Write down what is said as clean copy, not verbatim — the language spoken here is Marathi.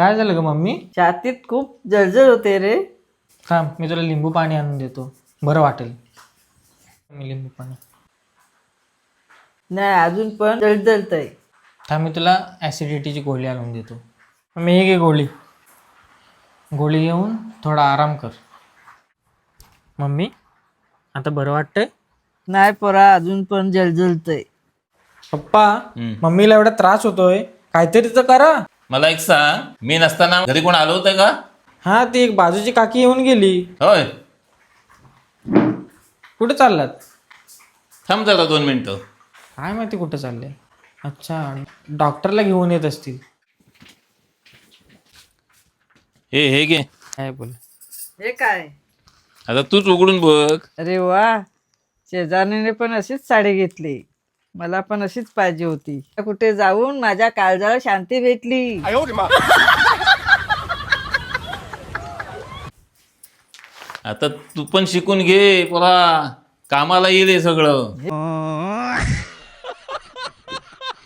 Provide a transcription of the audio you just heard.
काय झालं ग मम्मी? छातीत खूप जळजळ होते रे. थांब मी तुला लिंबू पाणी आणून देतो, बरं वाटेल. मी लिंबू पाणी. नाही अजून पण जळजळतंय. थांब मी तुला ॲसिडिटीची गोळी आणून देतो. मी ही घे गोळी. गोळी घेऊन थोडा आराम कर. मम्मी आता बरं वाटतंय? नाही पोरा अजून पण जळजळतंय. पप्पा मम्मीला एवढा त्रास होतोय, काहीतरी तर करा. मला एक सांग, मी नसताना घरी कोण आलं होतं का? हा ती एक बाजूची काकी येऊन गेली. होय, कुठे चाललात? थांब जरा 2 मिनिटं. काय माहिती कुठं चालले. अच्छा, डॉक्टरला घेऊन येत असतील. हे घे. काय बोल. हे काय? आता तूच उघडून बघ. अरे वा, शेजारीने पण अशीच साडी घेतली. मला पण अशीच पाहिजे होती. कुठे जाऊन माझ्या काळजाला शांती भेटली. आता तू पण शिकून घे, पोरा कामाला येईल हे सगळं.